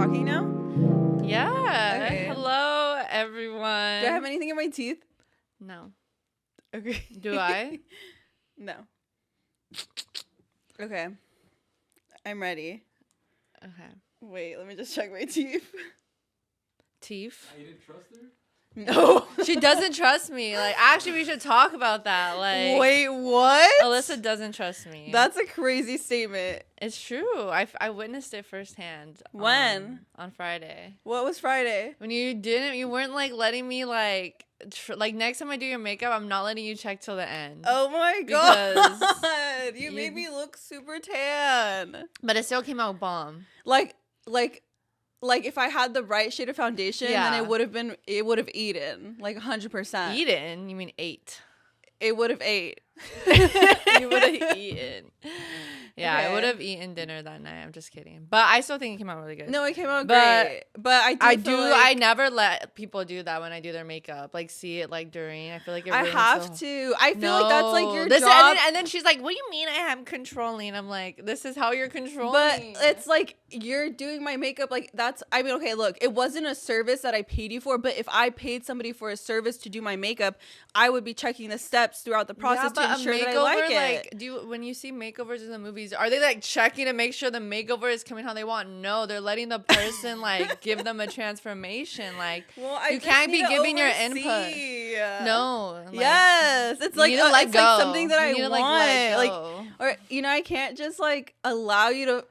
talking now? Yeah. Okay. Hello, everyone. Do I have anything in my teeth? No. Okay. Do I? No. Okay. I'm ready. Okay. Wait, let me just check my teeth. Teeth. You didn't trust her? No. She doesn't trust me. Like, actually, we should talk about that. Like, Wait, what? Alyssa doesn't trust me. That's a crazy statement. It's true. I witnessed it firsthand. When? On Friday. What was Friday? When you weren't like letting me like next time I do your makeup, I'm not letting you check till the end. Oh my Because god. You made me look super tan. But it still came out bomb. Like if I had the right shade of foundation, then it would have eaten like 100%. Eaten? You mean ate? It would have ate. You would have eaten. Yeah, Okay. I would have eaten dinner that night. I'm just kidding. But I still think it came out really good. No, it came out But great. But I never let people do that when I do their makeup. Like, see it like during. I feel like it I ruins have to. I feel like that's like your This, job. and then she's like, "What do you mean I am controlling?" I'm like, "This is how you're controlling." But it's like you're doing my makeup. Like that's. I mean, okay, look, it wasn't a service that I paid you for. But if I paid somebody for a service to do my makeup, I would be checking the steps throughout the process to ensure that I like it. Like, when you see makeovers in the movies, are they like checking to make sure the makeover is coming how they want? No, they're letting the person like give them a transformation. Like, well, I you can't be giving your oversee. input. No. Like, yes, it's like let it's go. like something that You need I to, want. let go. Or I can't just like allow you to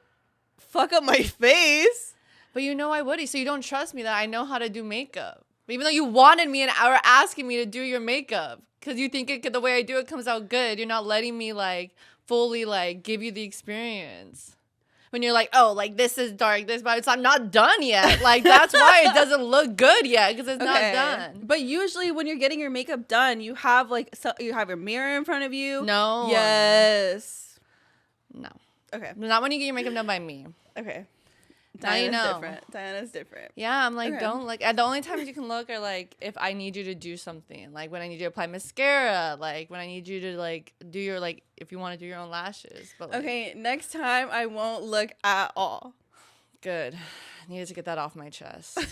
fuck up my face. But you know I would. So you don't trust me that I know how to do makeup. Even though you wanted me and are asking me to do your makeup because you think the way I do it comes out good. You're not letting me like fully like give you the experience. When you're like, oh, like this is dark, but I'm not done yet. Like that's why it doesn't look good yet because it's not done. But usually when you're getting your makeup done, you have you have your mirror in front of you. No. Yes. No. Okay. Not when you get your makeup done by me. Okay. Now you know. Different. Diana's different. Yeah, I'm like, Okay. don't like. The only times you can look are like if I need you to do something, like when I need you to apply mascara, like when I need you to like do your like if you want to do your own lashes. But like, Okay, next time I won't look at all. good. I needed to get that off my chest 'cause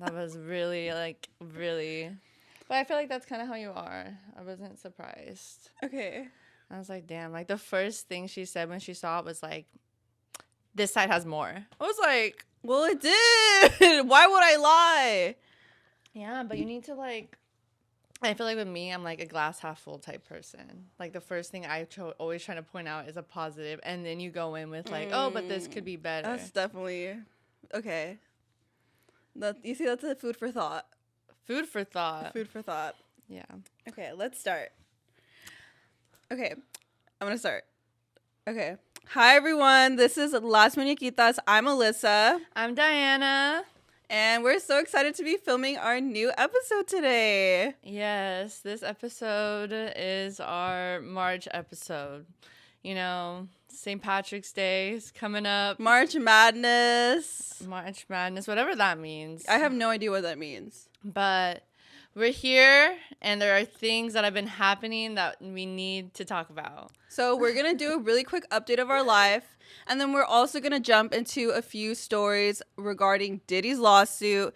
that was really like really. But I feel like that's kind of how you are. I wasn't surprised. Okay. I was like, damn. Like the first thing she said when she saw it was like, "This side has more." I was like, Well, it did. Why would I lie? yeah, but you need to like. I feel like with me, I'm like a glass half full type person. Like the first thing I always trying to point out is a positive, and then you go in with like, oh, but this could be better. That's definitely okay. You see, that's a food for thought. Food for thought. Food for thought. Yeah. Okay, let's start. Okay, I'm gonna start. Okay. Hi, everyone. This is Las Muñekitas. I'm Alyssa. I'm Diana. And we're so excited to be filming our new episode today. Yes, this episode is our March episode. You know, St. Patrick's Day is coming up. March Madness. March Madness, whatever that means. I have no idea what that means. But we're here, and there are things that have been happening that we need to talk about. So we're going to do a really quick update of our life. And then we're also going to jump into a few stories regarding Diddy's lawsuit.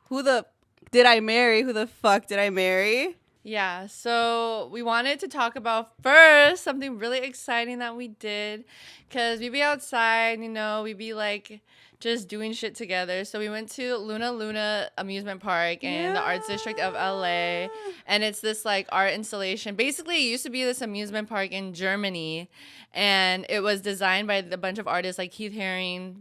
Who the did I marry? Who the fuck did I marry? Yeah, so we wanted to talk about first something really exciting that we did. Because we be outside, you know, we be like just doing shit together. So we went to Luna Amusement Park in the Arts District of LA. And it's this like art installation. Basically, it used to be this amusement park in Germany. And it was designed by a bunch of artists like Keith Haring,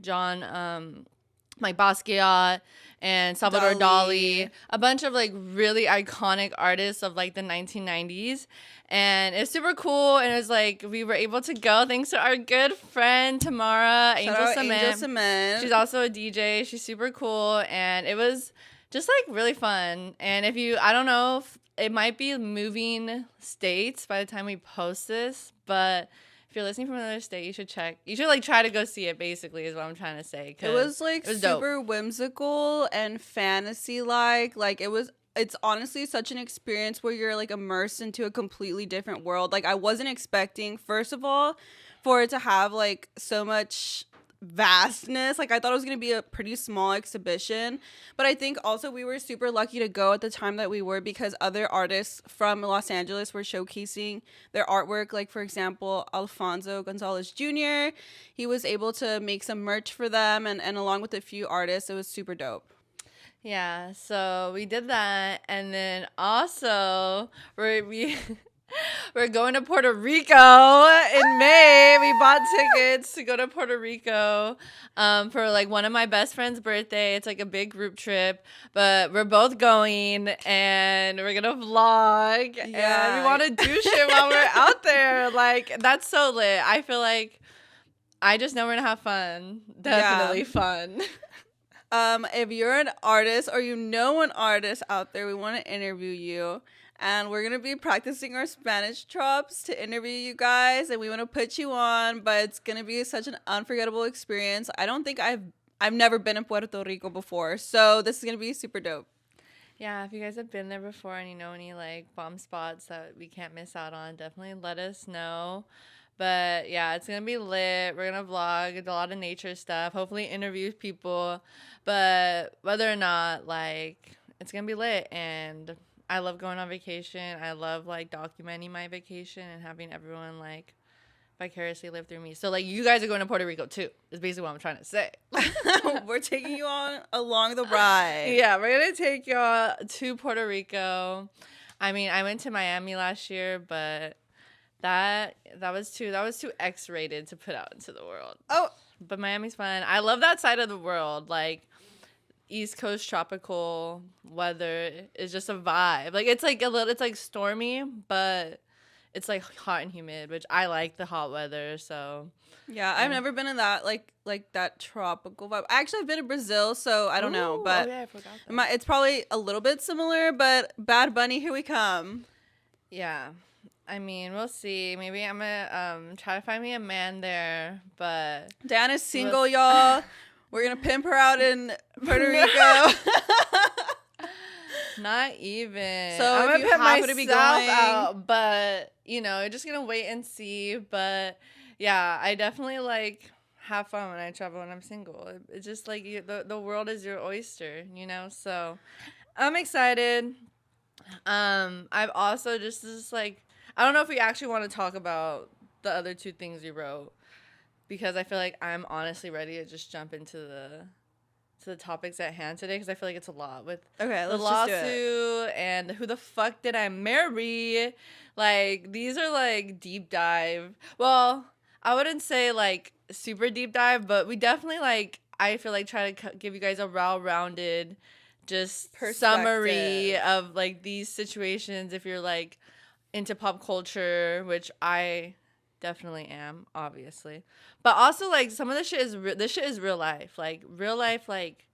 Mike Basquiat, and Salvador Dali. A bunch of like really iconic artists of like the 1990s. And it's super cool. And it was like we were able to go thanks to our good friend Tamara, Angel Cement. She's also a DJ. She's super cool. And it was just like really fun. And I don't know if it might be moving states by the time we post this, but if you're listening from another state, you should check. You should like try to go see it. Basically, is what I'm trying to say. It was like super dope. Whimsical and fantasy like. Like it's honestly such an experience where you're like immersed into a completely different world. Like I wasn't expecting, first of all, for it to have like so much vastness. Like, I thought it was going to be a pretty small exhibition, but I think also we were super lucky to go at the time that we were, because other artists from Los Angeles were showcasing their artwork. Like, for example, Alfonso Gonzalez Jr., he was able to make some merch for them, and along with a few artists, it was super dope. Yeah, so we did that, and then also we we're going to Puerto Rico in May. We bought tickets to go to Puerto Rico for like one of my best friend's birthday. It's like a big group trip, but we're both going, and we're gonna vlog, and we want to do shit while we're out there. Like, that's so lit. I feel like I just know we're gonna have fun. Definitely fun. If you're an artist or you know an artist out there, we want to interview you. And we're going to be practicing our Spanish chops to interview you guys. And we want to put you on, but it's going to be such an unforgettable experience. I don't think I've never been in Puerto Rico before. So this is going to be super dope. Yeah, if you guys have been there before and you know any like bomb spots that we can't miss out on, definitely let us know. But yeah, it's going to be lit. We're going to vlog a lot of nature stuff, hopefully interview people. But whether or not, like, it's going to be lit. And I love going on vacation. I love, like, documenting my vacation and having everyone, like, vicariously live through me. So, like, you guys are going to Puerto Rico, too, is basically what I'm trying to say. We're taking you on along the ride. Yeah, we're going to take y'all to Puerto Rico. I mean, I went to Miami last year, but that was too X-rated to put out into the world. Oh, but Miami's fun. I love that side of the world. Like, East Coast tropical weather is just a vibe. Like, it's like it's like stormy, but it's like hot and humid, which I like the hot weather. So yeah, I've never been in that like that tropical vibe. Actually, I've been to Brazil, so I don't know, but I forgot that. It's probably a little bit similar. But Bad Bunny, here we come. Yeah. I mean, we'll see. Maybe I'm gonna try to find me a man there, but Diana's single, y'all. We're gonna pimp her out in Puerto Rico. Not even. So I'm if gonna you pimp happen to be myself going out, but just gonna wait and see. But yeah, I definitely like have fun when I travel when I'm single. It's just like the world is your oyster, So I'm excited. I've also just like. I don't know if we actually want to talk about the other two things we wrote, because I feel like I'm honestly ready to just jump into the topics at hand today, because I feel like it's a lot with the lawsuit and who the fuck did I marry. Like, these are like deep dive. Well, I wouldn't say like super deep dive, but we definitely like, I feel like try to give you guys a well-rounded just summary of like these situations if you're like into pop culture, which I definitely am, obviously. But also, like, some of this shit is real life. Like, real life, like,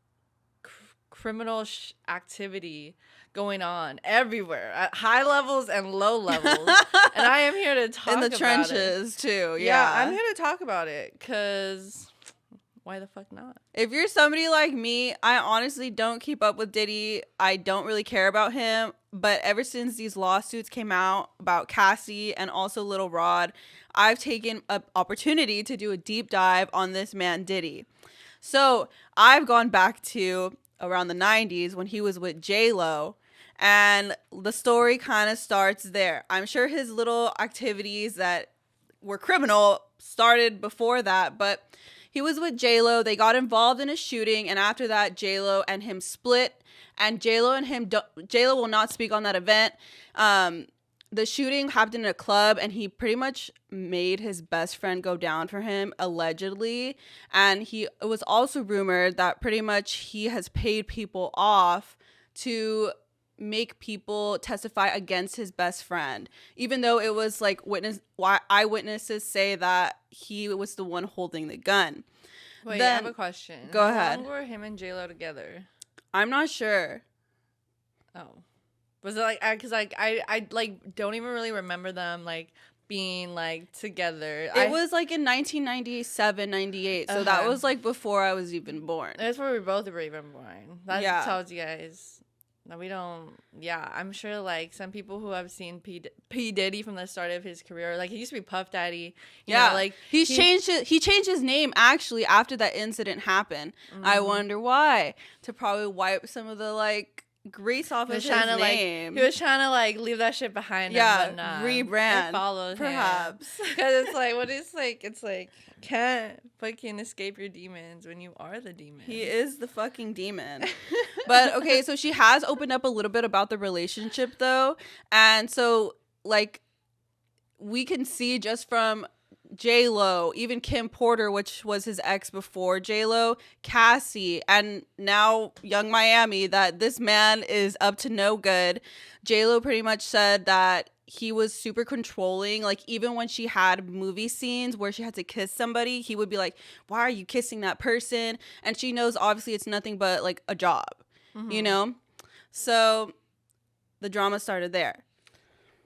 criminal activity going on everywhere at high levels and low levels. And I am here to talk about it. In the trenches, too. Yeah, I'm here to talk about it, because why the fuck not? If you're somebody like me, I honestly don't keep up with Diddy. I don't really care about him. But ever since these lawsuits came out about Cassie and also Lil Rod, I've taken an opportunity to do a deep dive on this man, Diddy. So I've gone back to around the 90s when he was with J-Lo. And the story kind of starts there. I'm sure his little activities that were criminal started before that, but he was with J-Lo. They got involved in a shooting, and after that, J-Lo and him split. And J-Lo will not speak on that event. The shooting happened in a club, and he pretty much made his best friend go down for him, allegedly. And it was also rumored that pretty much he has paid people off to make people testify against his best friend, even though it was like eyewitnesses say that he was the one holding the gun. Wait, I have a question. Go ahead. How long were him and J-Lo together? I'm not sure. Oh, was it like because I like don't even really remember them like being like together. It was like in 1997, 98. So that was like before I was even born. That's where we both were even born. That tells you guys No, we don't. Yeah, I'm sure like some people who have seen P Diddy from the start of his career, like he used to be Puff Daddy. You know, like he changed his name actually after that incident happened. I wonder why. To probably wipe some of the like grease off of his name. He was trying to like leave that shit behind him. But rebrand. Follow perhaps. Because it's like it's like can't fucking escape your demons when you are the demon. He is the fucking demon. But okay, so she has opened up a little bit about the relationship though. And so like we can see just from J-Lo, even Kim Porter, which was his ex before J-Lo, Cassie, and now Young Miami, that this man is up to no good. J-Lo pretty much said that he was super controlling. Like, even when she had movie scenes where she had to kiss somebody, he would be like, why are you kissing that person? And she knows obviously it's nothing but like a job, you know? So the drama started there.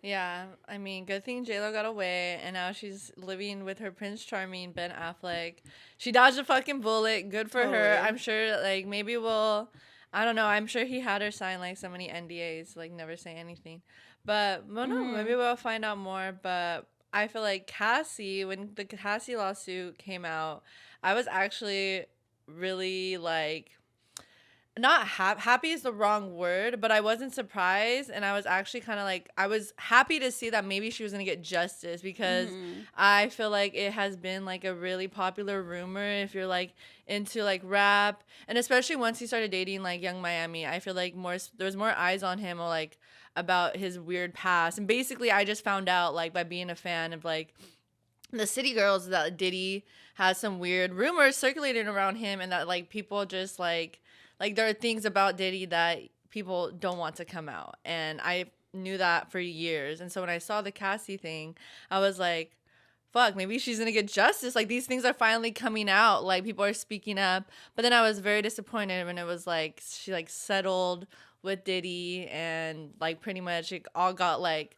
Yeah, I mean, good thing J-Lo got away, and now she's living with her Prince Charming, Ben Affleck. She dodged a fucking bullet. Good for her. I'm sure, like, maybe I don't know. I'm sure he had her sign, like, so many NDAs, like, never say anything. But, well, no, maybe we'll find out more. But I feel like Cassie, when the Cassie lawsuit came out, I was actually really, like, not happy is the wrong word, but I wasn't surprised, and I was actually kind of like, I was happy to see that maybe she was gonna get justice, because I feel like it has been like a really popular rumor if you're like into like rap, and especially once he started dating like Young Miami, I feel like there was more eyes on him, or like about his weird past. And basically I just found out like by being a fan of like the City Girls that Diddy has some weird rumors circulating around him, and that like people just like there are things about Diddy that people don't want to come out. And I knew that for years. And so when I saw the Cassie thing, I was like, fuck, maybe she's going to get justice. Like, these things are finally coming out. Like, people are speaking up. But then I was very disappointed when it was like she like settled with Diddy, and like pretty much it all got like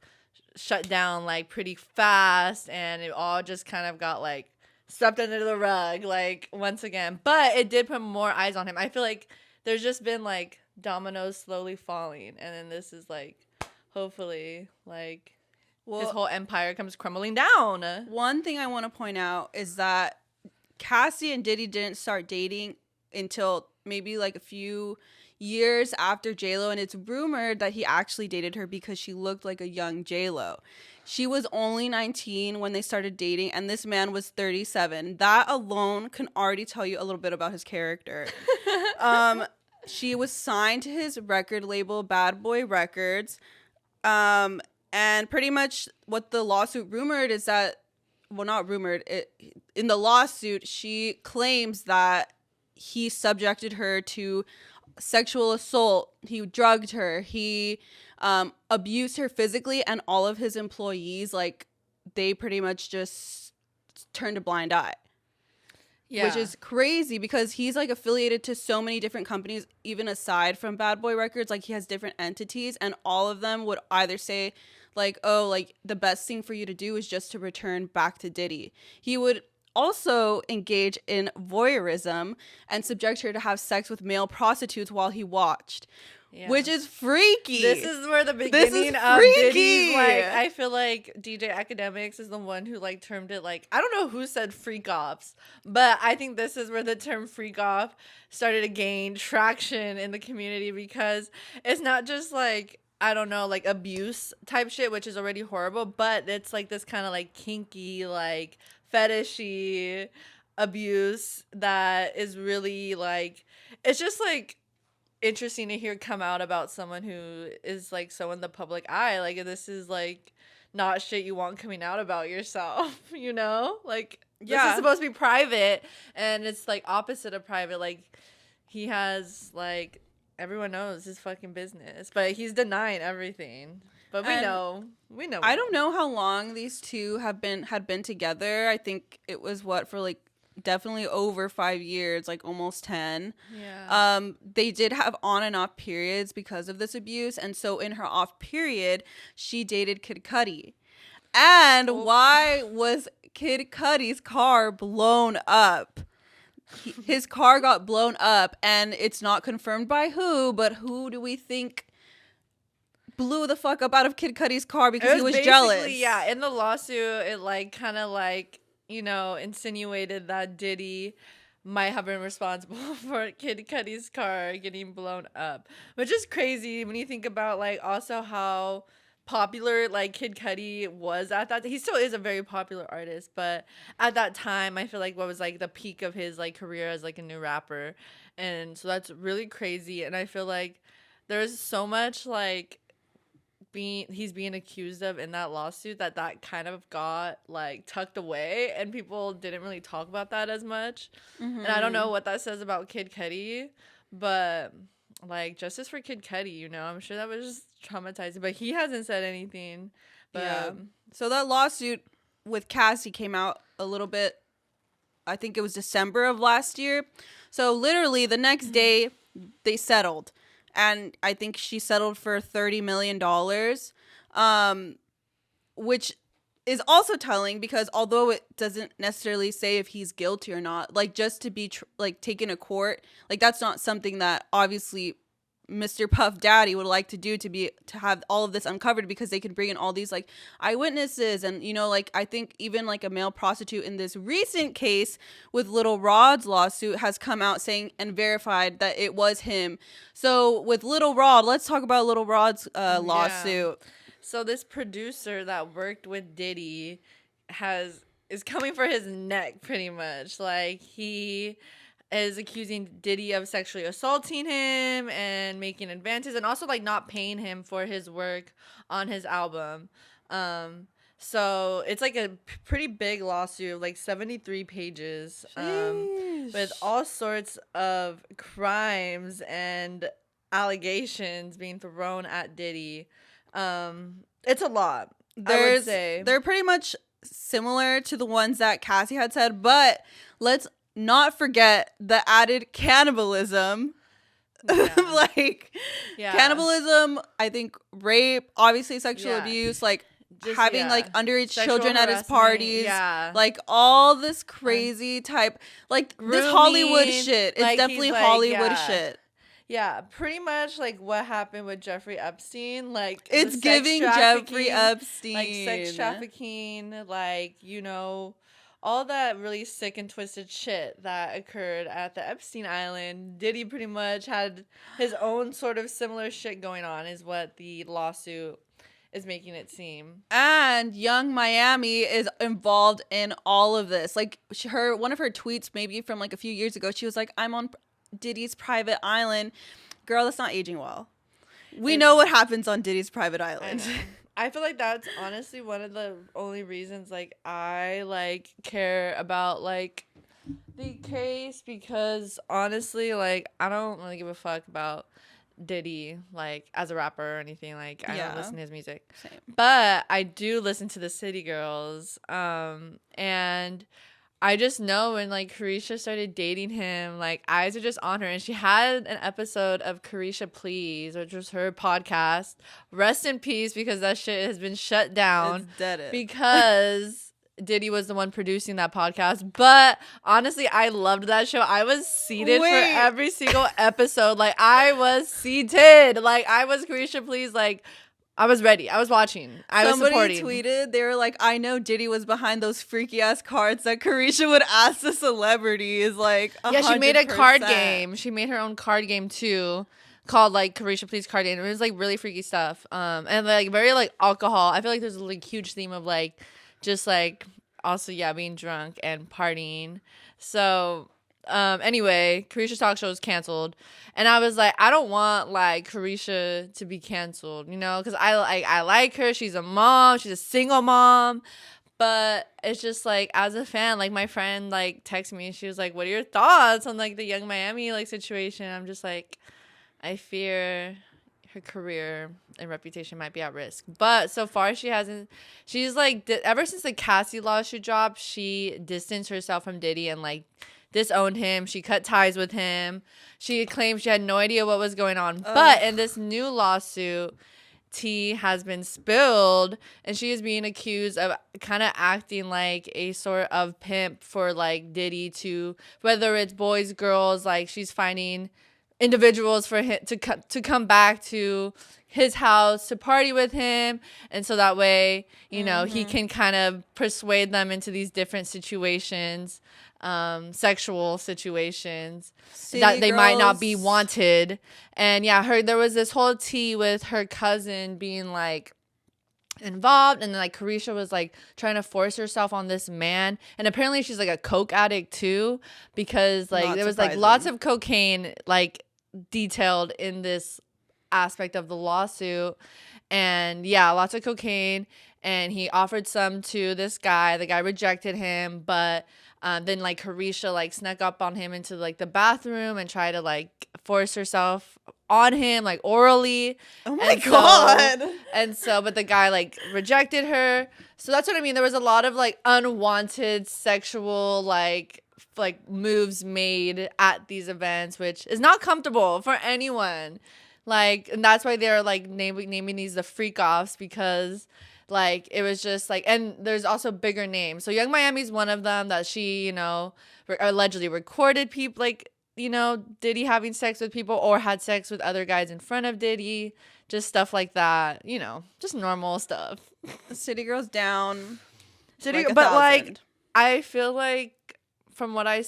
shut down like pretty fast. And it all just kind of got like swept under the rug like once again. But it did put more eyes on him. I feel like there's just been like dominoes slowly falling, and then this is like hopefully like his whole empire comes crumbling down. One thing I want to point out is that Cassie and Diddy didn't start dating until maybe like a few years after J-Lo, and it's rumored that he actually dated her because she looked like a young J-Lo. She was only 19 when they started dating, and this man was 37. That alone can already tell you a little bit about his character. She was signed to his record label, Bad Boy Records. And pretty much what the lawsuit rumored is that, well, not rumored, in the lawsuit, she claims that he subjected her to sexual assault. He drugged her. He abused her physically, and all of his employees, like, they pretty much just turned a blind eye. Yeah. Which is crazy because he's like affiliated to so many different companies, even aside from Bad Boy Records. Like, he has different entities, and all of them would either say like, oh, like the best thing for you to do is just to return back to Diddy. He would also engage in voyeurism and subject her to have sex with male prostitutes while he watched. Yeah. Which is freaky. This is where the beginning of Diddy's, like, I feel like DJ Academics is the one who like termed it like, I don't know who said freak offs, but I think this is where the term freak off started to gain traction in the community, because it's not just like, I don't know, like abuse type shit, which is already horrible, but it's like this kind of like kinky, like fetishy abuse that is really like, it's just like interesting to hear come out about someone who is like so in the public eye. Like, this is like not shit you want coming out about yourself, you know? Like, this is supposed to be private, and it's like opposite of private. Like, he has like, everyone knows his fucking business, but he's denying everything. But we know. I don't know how long these two had been together. I think it was for like definitely over 5 years, like almost 10. Yeah. They did have on and off periods because of this abuse, and so in her off period, she dated Kid Cudi. And why was Kid Cudi's car blown up? His car got blown up, and it's not confirmed by who, but who do we think blew the fuck up out of Kid Cudi's car because he was jealous. Yeah, in the lawsuit, it like kind of like, you know, insinuated that Diddy might have been responsible for Kid Cudi's car getting blown up, which is crazy when you think about like also how popular like Kid Cudi was at that. He still is a very popular artist, but at that time, I feel like what was like the peak of his like career as like a new rapper, and so that's really crazy. And I feel like there's so much like he's being accused of in that lawsuit that kind of got like tucked away, and people didn't really talk about that as much. And I don't know what that says about Kid Cudi, but like justice for Kid Cudi, you know, I'm sure that was just traumatizing, but he hasn't said anything. But yeah. So that lawsuit with Cassie came out a little bit, I think it was December of last year. So literally the next day they settled. And I think she settled for $30 million, which is also telling because although it doesn't necessarily say if he's guilty or not, like just to be like taken to court, like that's not something that obviously Mr. Puff Daddy would like to do, to have all of this uncovered, because they can bring in all these like eyewitnesses. And, you know, like I think even like a male prostitute in this recent case with Little Rod's lawsuit has come out saying and verified that it was him. So with Little Rod, let's talk about Little Rod's lawsuit. So this producer that worked with Diddy is coming for his neck pretty much. Like he is accusing Diddy of sexually assaulting him and making advances, and also like not paying him for his work on his album. So it's like a pretty big lawsuit, like 73 pages, with all sorts of crimes and allegations being thrown at Diddy. It's a lot. I would say they're pretty much similar to the ones that Cassie had said, but let's not forget the added cannibalism. Cannibalism, I think rape, obviously sexual abuse, like just having like underage sexual children at his parties, like all this crazy type, like grooming, this Hollywood shit. It's like, definitely Hollywood shit. Yeah, pretty much like what happened with Jeffrey Epstein. Like it's giving Jeffrey Epstein, like sex trafficking, like, you know, all that really sick and twisted shit that occurred at the Epstein Island. Diddy pretty much had his own sort of similar shit going on, is what the lawsuit is making it seem. And Young Miami is involved in all of this. Like one of her tweets, maybe from like a few years ago, she was like, "I'm on Diddy's private island." Girl, that's not aging well. We know what happens on Diddy's private island. I feel like that's honestly one of the only reasons like I like care about like the case, because honestly like I don't really give a fuck about Diddy like as a rapper or anything. Like I don't listen to his music. Same. But I do listen to the City Girls, and I just know when like Carisha started dating him, like eyes are just on her. And she had an episode of Carisha Please, which was her podcast. Rest in peace, because that shit has been shut down. It's dead. Because Diddy was the one producing that podcast. But honestly, I loved that show. I was seated for every single episode. Like I was seated. Like I was Carisha Please. Like I was ready. I was watching. Somebody tweeted, they were like, "I know Diddy was behind those freaky ass cards that Carisha would ask the celebrities." Like, 100%. Yeah, she made a card game. She made her own card game too, called like Carisha Please Card Game. It was like really freaky stuff. And like very like alcohol. I feel like there's a like huge theme of like just like also being drunk and partying. So anyway, Carisha's talk show was canceled, and I was like, I don't want like Carisha to be canceled, you know, because I like her. She's a mom. She's a single mom. But it's just like, as a fan, like my friend like texted me. She was like, "What are your thoughts on like the Young Miami like situation?" I'm just like, I fear her career and reputation might be at risk. But so far she's like, ever since the Cassie lawsuit dropped, she distanced herself from Diddy and like disowned him. She cut ties with him. She claimed she had no idea what was going on. But in this new lawsuit, tea has been spilled, and she is being accused of kind of acting like a sort of pimp for like Diddy, to whether it's boys, girls, like she's finding individuals for him to come back to his house to party with him, and so that way, you know, he can kind of persuade them into these different situations, sexual situations that they might not be wanted. And yeah, there was this whole tea with her cousin being like involved, and then like Carisha was like trying to force herself on this man, and apparently she's like a coke addict too, because like there was like lots of cocaine like detailed in this aspect of the lawsuit. And yeah, lots of cocaine, and he offered some to this guy. The guy rejected him, but then like Carisha like snuck up on him into like the bathroom and tried to like force herself on him like orally. Oh my god. And so but the guy like rejected her. So that's what I mean. There was a lot of like unwanted sexual like moves made at these events, which is not comfortable for anyone. Like, and that's why they're like naming these the freak offs, because like it was just like, and there's also bigger names. So Young Miami's one of them that she, you know, allegedly recorded people like, you know, Diddy having sex with people or had sex with other guys in front of Diddy, just stuff like that, you know, just normal stuff. City Girls down. But like I feel like from what I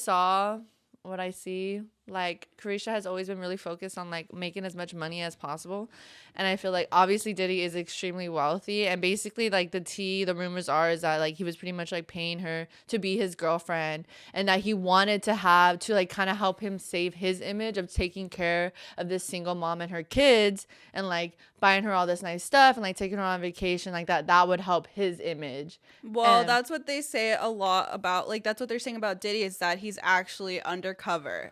see, like Carisha has always been really focused on like making as much money as possible, and I feel like obviously Diddy is extremely wealthy, and basically like the rumors are is that like he was pretty much like paying her to be his girlfriend, and that he wanted to like kind of help him save his image of taking care of this single mom and her kids, and like buying her all this nice stuff and like taking her on vacation like that would help his image. Well, that's what they say a lot about, like that's what they're saying about Diddy, is that he's actually undercover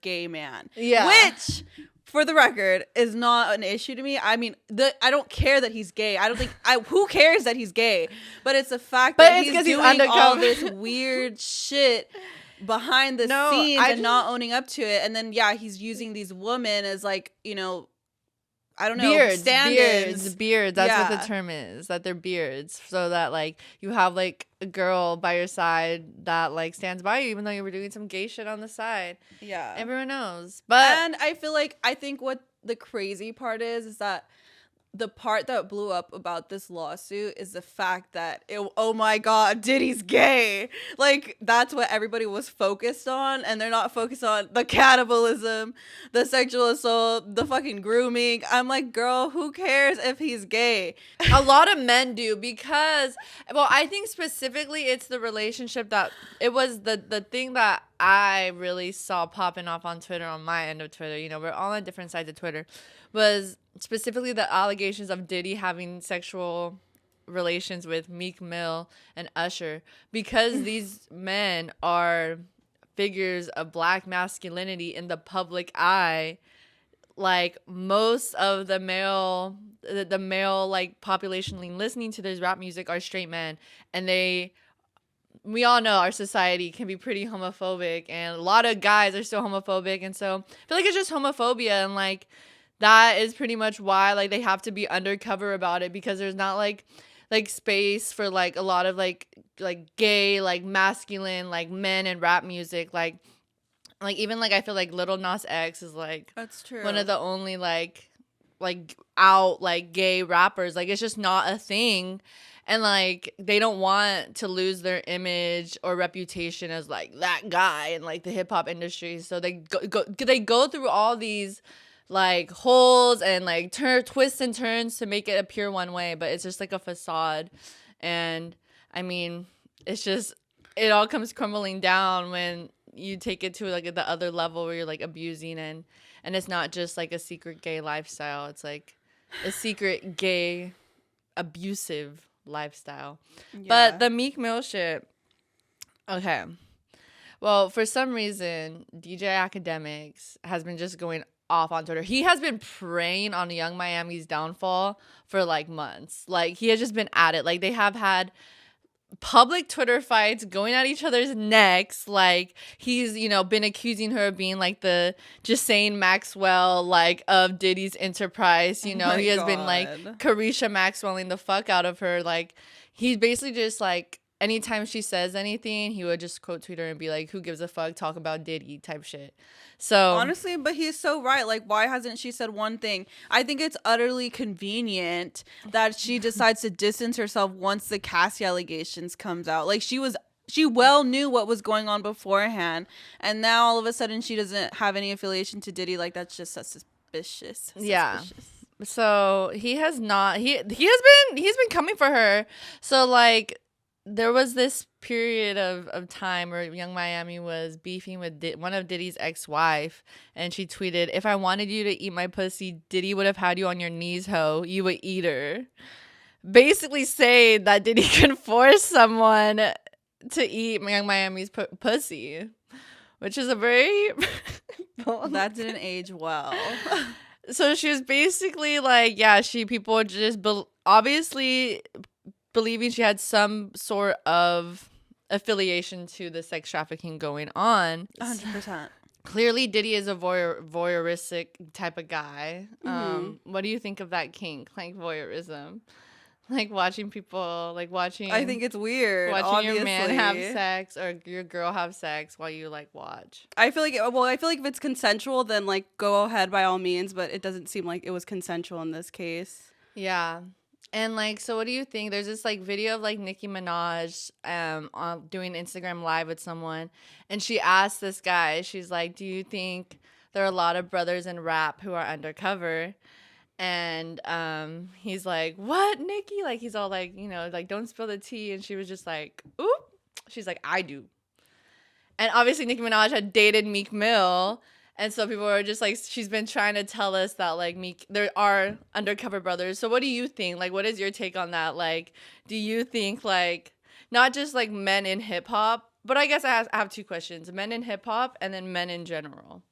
gay man. Yeah. Which, for the record, is not an issue to me. I mean, I don't care that he's gay. I don't think who cares that he's gay? But it's the fact that he's doing all this weird shit behind the scenes and not owning up to it. And then yeah, he's using these women as like, you know, I don't know, beards. stand-ins. That's what the term is, that they're beards, so that like you have like a girl by your side that like stands by you even though you were doing some gay shit on the side. Yeah, everyone knows. But and I think what the crazy part is that the part that blew up about this lawsuit is the fact that oh my god, Diddy's gay. Like that's what everybody was focused on, and they're not focused on the cannibalism, the sexual assault, the fucking grooming. I'm like, girl, who cares if he's gay? A lot of men do, because well, I think specifically it's the relationship that it was the thing that I really saw popping off on Twitter, on my end of Twitter. You know, we're all on different sides of Twitter. Was specifically the allegations of Diddy having sexual relations with Meek Mill and Usher, because these men are figures of black masculinity in the public eye. Like most of the male like population listening to this rap music are straight men, and we all know our society can be pretty homophobic, and a lot of guys are still homophobic, and so I feel like it's just homophobia, and like that is pretty much why like they have to be undercover about it, because there's not like space for like a lot of like gay like masculine like men in rap music, like even like I feel like Lil Nas X is like, that's true, one of the only like out like gay rappers. Like it's just not a thing. And like they don't want to lose their image or reputation as like that guy in like the hip hop industry, so they go through all these like holes and like twists and turns to make it appear one way, but it's just like a facade. And I mean, it's just, it all comes crumbling down when you take it to like the other level where you're like abusing, and it's not just like a secret gay lifestyle, it's like a secret gay abusive lifestyle. Yeah. But the Meek Mill shit, okay, well, for some reason DJ Academics has been just going off on Twitter. He has been preying on Young Miami's downfall for like months. Like he has just been at it. Like they have had public Twitter fights, going at each other's necks. Like he's, you know, been accusing her of being like the Ghislaine Maxwell like of Diddy's enterprise. You know, he has been like Carisha Maxwelling the fuck out of her. Like he's basically just like, anytime she says anything, he would just quote tweet her and be like, who gives a fuck, talk about Diddy type shit. So honestly, but he's so right. Like, why hasn't she said one thing? I think it's utterly convenient that she decides to distance herself once the Cassie allegations comes out. Like, she well knew what was going on beforehand, and now all of a sudden she doesn't have any affiliation to Diddy. Like, that's just suspicious. Yeah. So he has not he's been coming for her. So like there was this period of time where Young Miami was beefing with one of Diddy's ex-wife, and she tweeted, "If I wanted you to eat my pussy, Diddy would have had you on your knees, ho. You would eat her." Basically saying that Diddy can force someone to eat Young Miami's pussy, which is a very that didn't age well. So she was basically like, yeah, people just obviously believing she had some sort of affiliation to the sex trafficking going on. 100%. Clearly, Diddy is a voyeuristic type of guy. What do you think of that kink, like voyeurism? Like watching people, I think it's weird. Watching obviously. your man have sex or your girl have sex while you like watch. I feel like if it's consensual, then like go ahead by all means. But it doesn't seem like it was consensual in this case. Yeah, and like, so what do you think? There's this like video of like Nicki Minaj doing Instagram live with someone, and she asked this guy, she's like, "Do you think there are a lot of brothers in rap who are undercover?" And he's like, "What, Nicki?" Like, he's all like, you know, like, don't spill the tea. And she was just like, "Oop." She's like, "I do." And obviously Nicki Minaj had dated Meek Mill, and so people were just like, she's been trying to tell us that like there are undercover brothers. So what do you think? Like, what is your take on that? Like, do you think like not just like men in hip hop, but I guess I have two questions: men in hip hop and then men in general.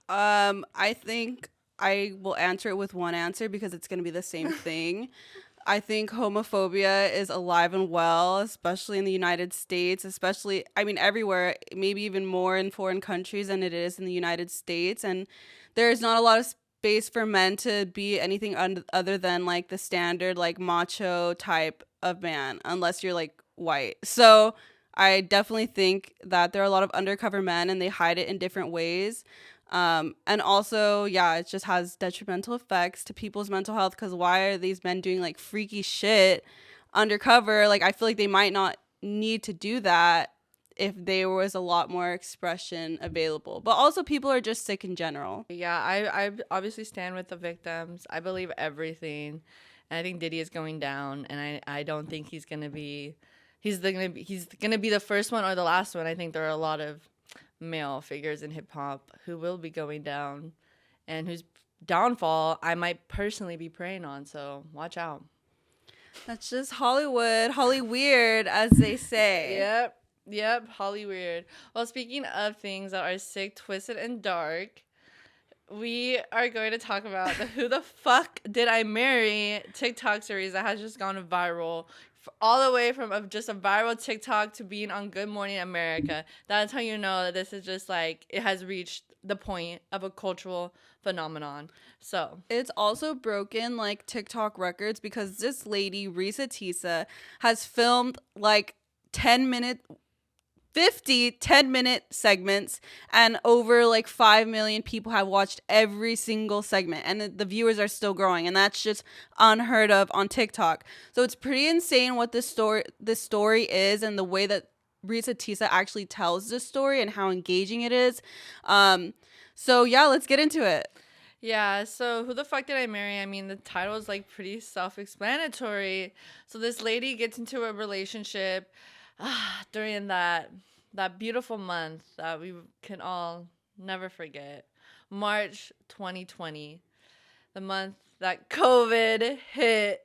I think I will answer it with one answer because it's going to be the same thing. I think homophobia is alive and well, especially in the United States, everywhere, maybe even more in foreign countries than it is in the United States. And there's not a lot of space for men to be anything other than like the standard, like macho type of man, unless you're like white. So I definitely think that there are a lot of undercover men and they hide it in different ways. And also, yeah, it just has detrimental effects to people's mental health, because why are these men doing like freaky shit undercover? Like, I feel like they might not need to do that if there was a lot more expression available. But also, people are just sick in general. Yeah, I obviously stand with the victims. I believe everything, and I think Diddy is going down, and I don't think he's gonna be the first one or the last one. I think there are a lot of male figures in hip hop who will be going down, and whose downfall I might personally be preying on. So watch out. That's just Holly weird, as they say. Yep, Holly weird. Well, speaking of things that are sick, twisted, and dark, we are going to talk about the Who the Fuck Did I Marry TikTok series that has just gone viral. All the way from just a viral TikTok to being on Good Morning America. That's how you know that this is just like, it has reached the point of a cultural phenomenon. So it's also broken like TikTok records, because this lady, Risa Tisa, has filmed like 10-minute segments, and over like 5 million people have watched every single segment, and the viewers are still growing, and that's just unheard of on TikTok. So it's pretty insane what this story is, and the way that Risa Tisa actually tells this story and how engaging it is. So yeah, let's get into it. Yeah, so Who the Fuck Did I Marry? I mean, the title is like pretty self-explanatory. So this lady gets into a relationship during that beautiful month that we can all never forget, March 2020, the month that COVID hit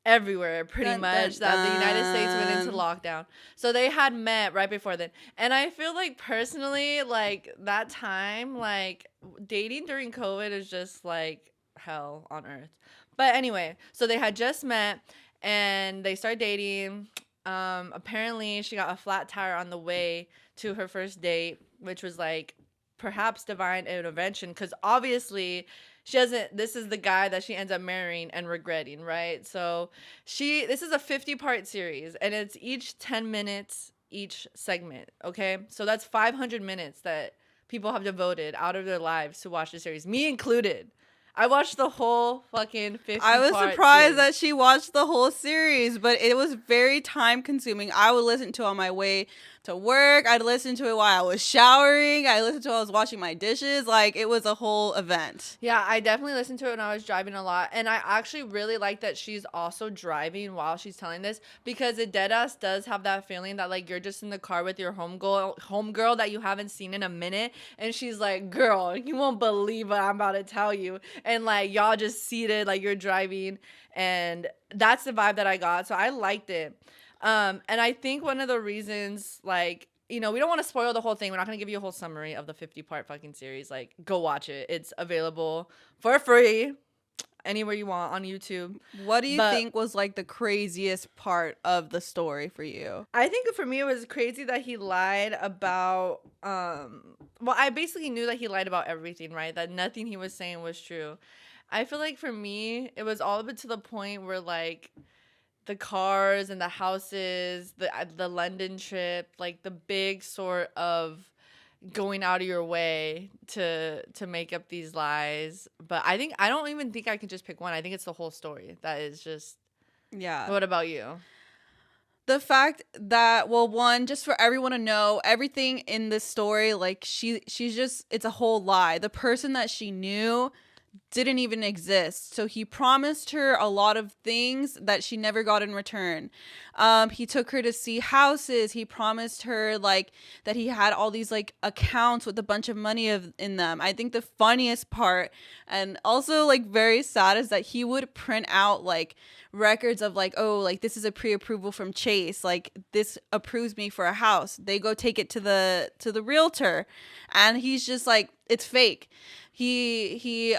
everywhere, pretty much, that the United States went into lockdown. So they had met right before then, and I feel like personally, like that time, like dating during COVID is just like hell on earth. But anyway, so they had just met and they started dating. Apparently she got a flat tire on the way to her first date, which was like perhaps divine intervention, because obviously she doesn't, this is the guy that she ends up marrying and regretting, right? So this is a 50-part series, and it's each 10 minutes each segment, okay? So that's 500 minutes that people have devoted out of their lives to watch the series, me included. I watched the whole fucking 50 I was part surprised series. that she watched the whole series, but it was very time consuming. I would listen to it on my way to work. I'd listen to it while I was showering. I listened to it while I was washing my dishes. Like, it was a whole event. Yeah, I definitely listened to it when I was driving a lot. And I actually really like that she's also driving while she's telling this, because it deadass does have that feeling that, like, you're just in the car with your homegirl that you haven't seen in a minute. And she's like, girl, you won't believe what I'm about to tell you. And, like, y'all just seated, like, you're driving. And that's the vibe that I got. So I liked it. And I think one of the reasons, like, we don't want to spoil the whole thing. We're not going to give you a whole summary of the 50-part fucking series. Like, go watch it. It's available for free anywhere you want on YouTube. What do you think was, like, the craziest part of the story for you? I think for me, it was crazy that he lied about, well, I basically knew that he lied about everything, right? That nothing he was saying was true. I feel like for me, it was all of it to the point where, like, the cars and the houses, the London trip, like the big sort of going out of your way to make up these lies. But I don't even think I can just pick one. I think it's the whole story that is just. Yeah. What about you? The fact that, well, one, just for everyone to know, everything in this story, like, she's just, it's a whole lie. The person that she knew didn't even exist. So he promised her a lot of things that she never got in return. He took her to see houses. He promised her, like, that he had all these, like, accounts with a bunch of money in them. I think the funniest part, and also, like, very sad, is that he would print out, like, records of, like, oh, like, this is a pre-approval from Chase, like, this approves me for a house. They go take it to the realtor, and he's just like, it's fake. He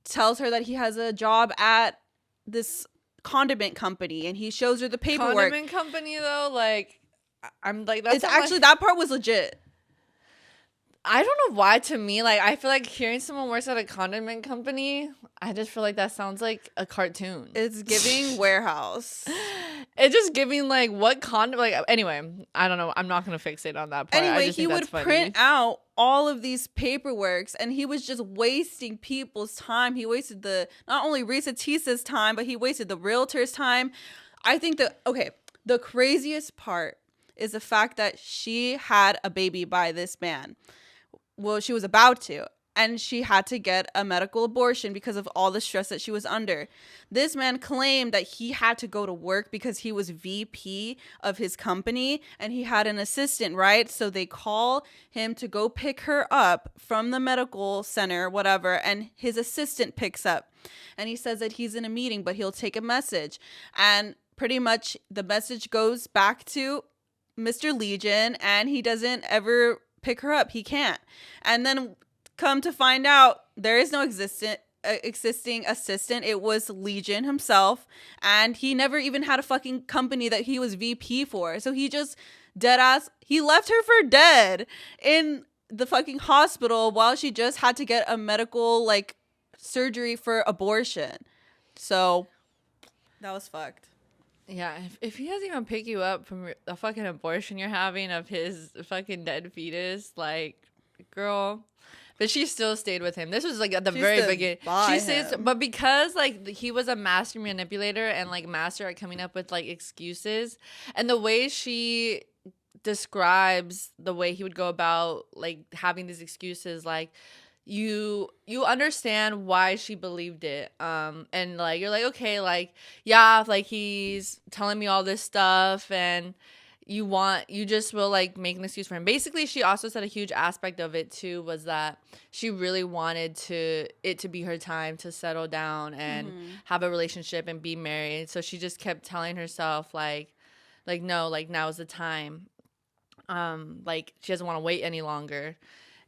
tells her that he has a job at this condiment company, and he shows her the paperwork. Condiment company, though, like, I'm like, that's it's actually that part was legit. I don't know why, to me, like, I feel like hearing someone works at a condiment company, I just feel like that sounds like a cartoon. It's giving warehouse. It's just giving, like, what condom, like, anyway, I don't know. I'm not going to fixate on that part. Anyway, I just he think would that's funny. print out all of these paperworks, and he was just wasting people's time. He wasted not only Risa Tisa's time, but he wasted the realtor's time. I think the craziest part is the fact that she had a baby by this man. Well, she was about to, and she had to get a medical abortion because of all the stress that she was under. This man claimed that he had to go to work because he was VP of his company and he had an assistant, right? So they call him to go pick her up from the medical center, whatever, and his assistant picks up. And he says that he's in a meeting, but he'll take a message. And pretty much the message goes back to Mr. Legion, and he doesn't ever pick her up. He can't. And then come to find out, there is no existing assistant. It was Legion himself, and he never even had a fucking company that he was VP for. So he just he left her for dead in the fucking hospital while she just had to get a medical, like, surgery for abortion. So that was fucked. Yeah, if he doesn't even pick you up from the fucking abortion you're having of his fucking dead fetus, like, girl. But she still stayed with him. This was, like, at the very beginning. She stays, but because, like, he was a master manipulator and, like, master at coming up with, like, excuses, and the way she describes the way he would go about, like, having these excuses, like, you understand why she believed it, and, like, you're like, okay, like, yeah, like, he's telling me all this stuff, and you just will, like, make an excuse for him. Basically, she also said a huge aspect of it too was that she really wanted it to be her time to settle down and have a relationship and be married. So she just kept telling herself, like no, like, now is the time. Like, she doesn't want to wait any longer.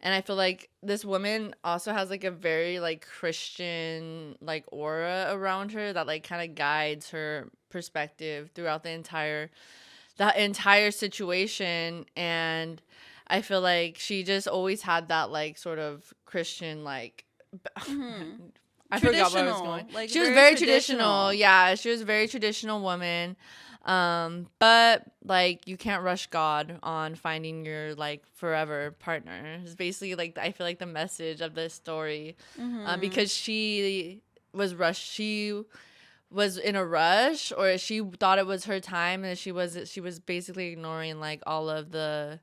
And I feel like this woman also has, like, a very, like, Christian, like, aura around her that, like, kind of guides her perspective throughout the entire situation. And I feel like she just always had that, like, sort of Christian, like, I forgot where I was going. Like, she was very traditional. Yeah, she was a very traditional woman. But like you can't rush God on finding your like forever partner. It's basically like I feel like the message of this story, because she was rushed. She was in a rush, or she thought it was her time, and she was basically ignoring like all of the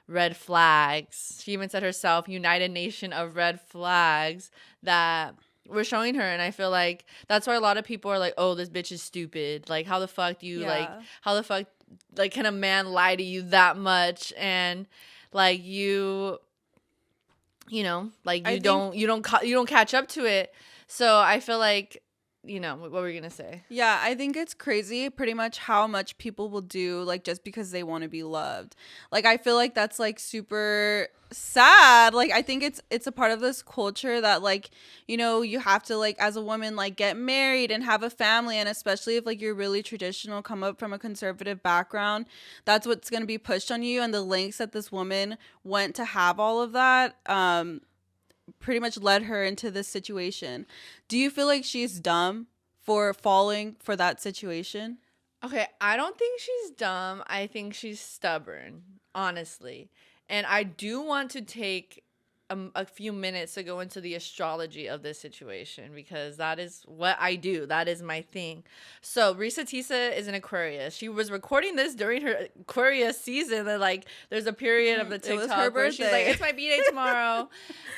red flags. She even said herself, "United Nation of red flags that." We're showing her, and I feel like that's why a lot of people are like, oh, this bitch is stupid. Like, how the fuck do you how the fuck like can a man lie to you that much? And like you know, like you don't catch up to it. So I feel like, you know, what were you gonna say? Yeah, I think it's crazy pretty much how much people will do like just because they want to be loved. Like I feel like that's like super sad. Like I think it's a part of this culture that like, you know, you have to like as a woman like get married and have a family, and especially if like you're really traditional, come up from a conservative background, that's what's going to be pushed on you. And the lengths that this woman went to have all of that pretty much led her into this situation. Do you feel like she's dumb for falling for that situation? Okay, I don't think she's dumb. I think she's stubborn, honestly. And I do want to take a few minutes to go into the astrology of this situation, because that is what I do. That is my thing. So Risa Tisa is an Aquarius. She was recording this during her Aquarius season. And like, there's a period of the TikTok where she's like, "It's my B-day tomorrow,"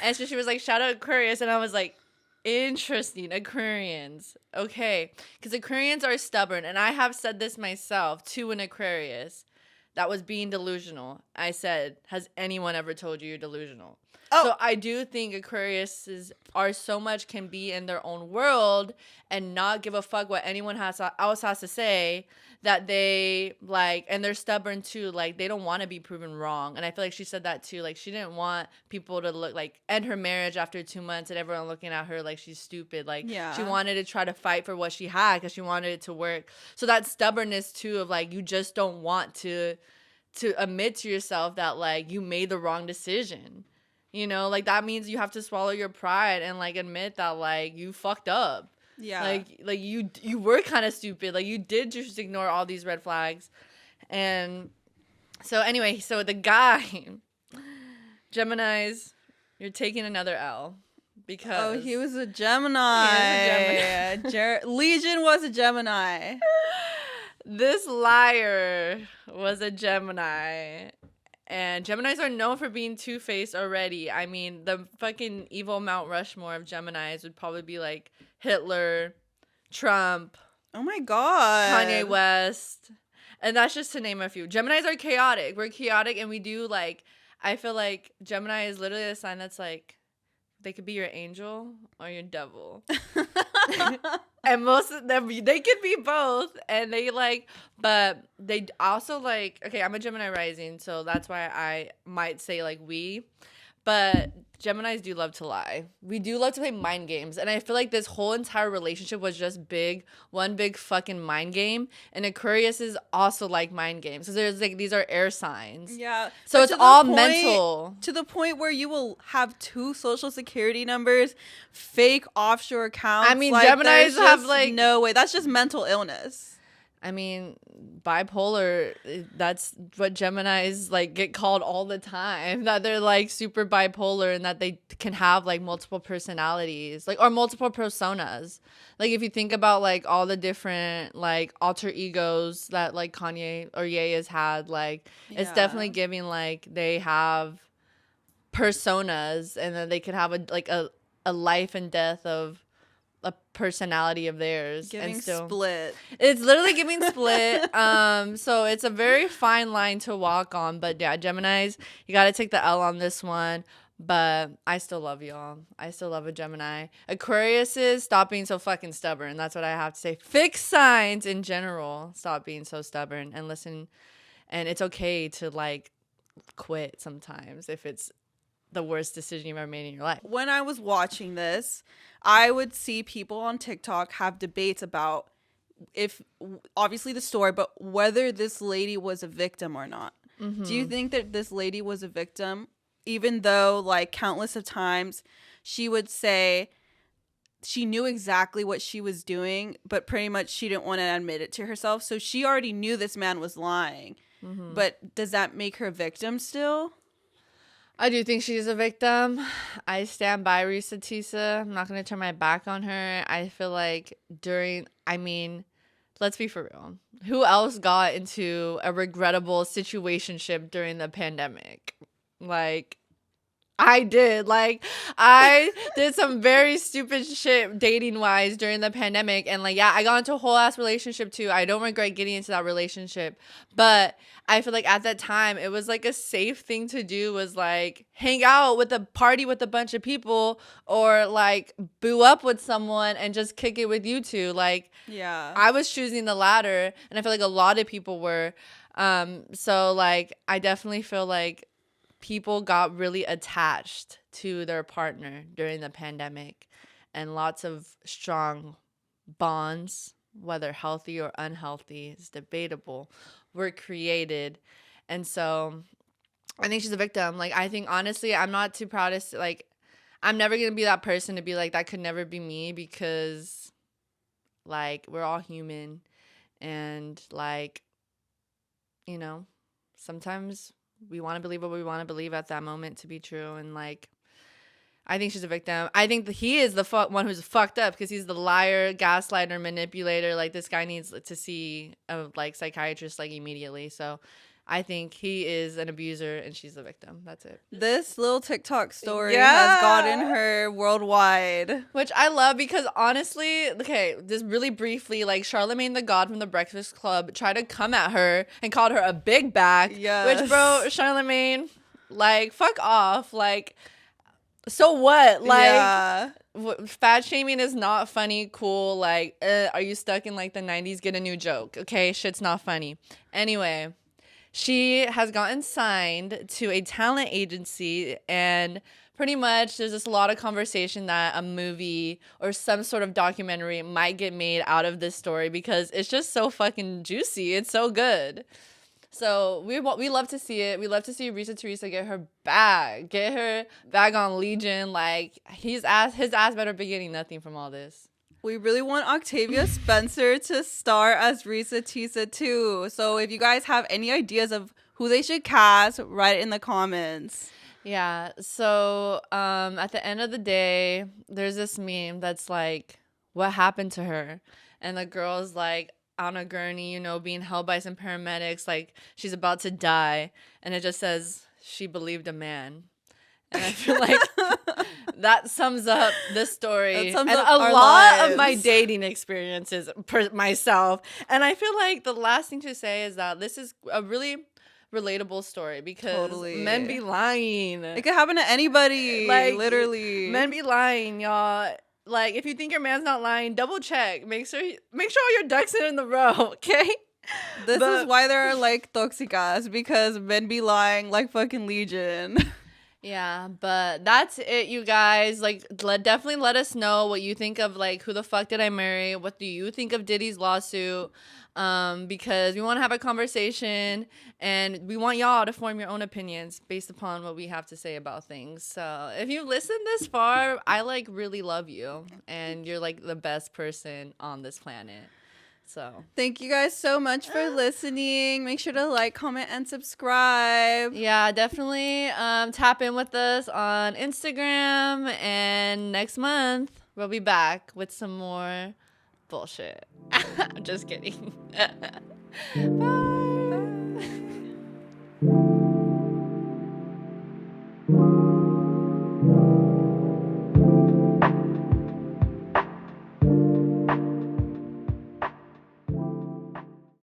and so she was like, "Shout out Aquarius," and I was like, interesting. Aquarians, okay, because Aquarians are stubborn, and I have said this myself to an Aquarius that was being delusional. I said, "Has anyone ever told you you're delusional?" Oh. So I do think Aquariuses are so much can be in their own world and not give a fuck what anyone else has to say, that they like, and they're stubborn too. Like they don't want to be proven wrong. And I feel like she said that too. Like she didn't want people to look like end her marriage after 2 months and everyone looking at her like she's stupid. Like she wanted to try to fight for what she had because she wanted it to work. So that stubbornness too of like you just don't want to admit to yourself that like you made the wrong decision. You know, like that means you have to swallow your pride and like admit that like you fucked up. Yeah. Like you were kind of stupid. Like you did just ignore all these red flags. And so anyway, so the guy, Geminis, you're taking another L because he was a Gemini. Legion was a Gemini. This liar was a Gemini. And Geminis are known for being two-faced already. I mean, the fucking evil Mount Rushmore of Geminis would probably be like Hitler, Trump. Oh my God. Kanye West. And that's just to name a few. Geminis are chaotic. We're chaotic, and we do like, I feel like Gemini is literally a sign that's like, they could be your angel or your devil. And most of them, they could be both. And they like, but they also like, okay, I'm a Gemini rising, so that's why I might say like we. But Geminis do love to lie. We do love to play mind games. And I feel like this whole entire relationship was just one big fucking mind game. And Aquarius is also like mind games. So there's like, these are air signs. Yeah. So it's all mental. To the point where you will have 2 social security numbers, fake offshore accounts. I mean, like, Geminis have like, no way. That's just mental illness. I mean, bipolar, that's what Geminis like get called all the time, that they're like super bipolar and that they can have like multiple personalities, like, or multiple personas. Like if you think about like all the different like alter egos that like Kanye or Ye has had, like it's definitely giving like they have personas, and then they could have a life and death of a personality of theirs. Giving and still, split. It's literally giving split. So it's a very fine line to walk on. But yeah, Geminis, you got to take the L on this one. But I still love y'all. I still love a Gemini. Aquariuses, stop being so fucking stubborn. That's what I have to say. Fixed signs in general, stop being so stubborn and listen. And it's okay to like quit sometimes if it's the worst decision you've ever made in your life. When I was watching this, I would see people on TikTok have debates about if, obviously the story, but whether this lady was a victim or not. Mm-hmm. Do you think that this lady was a victim even though like countless of times she would say she knew exactly what she was doing, but pretty much she didn't want to admit it to herself. So she already knew this man was lying. Mm-hmm. But does that make her a victim still? I do think she's a victim. I stand by Risa Tisa. I'm not going to turn my back on her. I feel like let's be for real. Who else got into a regrettable situationship during the pandemic? Like, I did. Like, I did some very stupid shit dating wise during the pandemic. And like, yeah, I got into a whole ass relationship too. I don't regret getting into that relationship. But I feel like at that time, it was like a safe thing to do was like hang out with a party with a bunch of people or like boo up with someone and just kick it with you two. Like, yeah, I was choosing the latter. And I feel like a lot of people were. So like, I definitely feel like people got really attached to their partner during the pandemic, and lots of strong bonds, whether healthy or unhealthy, is debatable, were created. And so I think she's a victim. Like, I think honestly, I'm not too proud of, like, I'm never going to be that person to be like, that could never be me, because like, we're all human, and like, you know, sometimes we want to believe what we want to believe at that moment to be true. And like, I think she's a victim. I think that he is the one who's fucked up, because he's the liar, gaslighter, manipulator. Like, this guy needs to see a like psychiatrist like immediately. So I think he is an abuser and she's the victim. That's it. This little TikTok story has gotten her worldwide. Which I love, because honestly, okay, just really briefly, like, Charlamagne the God from The Breakfast Club tried to come at her and called her a big back. Yes. Which, bro, Charlamagne, like, fuck off. Like, so what? Like, yeah. Fat shaming is not funny, cool. Like, are you stuck in like the 90s? Get a new joke, okay? Shit's not funny. Anyway, she has gotten signed to a talent agency, and pretty much there's just a lot of conversation that a movie or some sort of documentary might get made out of this story, because it's just so fucking juicy. It's so good. So we love to see it. We love to see Risa Teresa get her bag on Legion. Like, his ass better be getting nothing from all this. We really want Octavia Spencer to star as Risa Tisa too. So if you guys have any ideas of who they should cast, write it in the comments. Yeah. So at the end of the day, there's this meme that's like, what happened to her? And the girl's like on a gurney, you know, being held by some paramedics, like she's about to die. And it just says, she believed a man. And I feel like that sums up this story and a lot lives. Of my dating experiences myself. And I feel like the last thing to say is that this is a really relatable story, because men be lying. It could happen to anybody. Like, literally. Men be lying, y'all. Like, if you think your man's not lying, double check. Make sure all your ducks are in the row, okay? This is why there are like toxicas, because men be lying like fucking Legion. Yeah, but that's it, you guys. Like, definitely let us know what you think of, like, Who the Fuck Did I Marry? What do you think of Diddy's lawsuit? Because we want to have a conversation, and we want y'all to form your own opinions based upon what we have to say about things. So if you've listened this far, I, like, really love you, and you're, like, the best person on this planet. So thank you guys so much for listening. Make sure to like, comment, and subscribe. Yeah, definitely tap in with us on Instagram, and next month we'll be back with some more bullshit. I'm just kidding. Bye.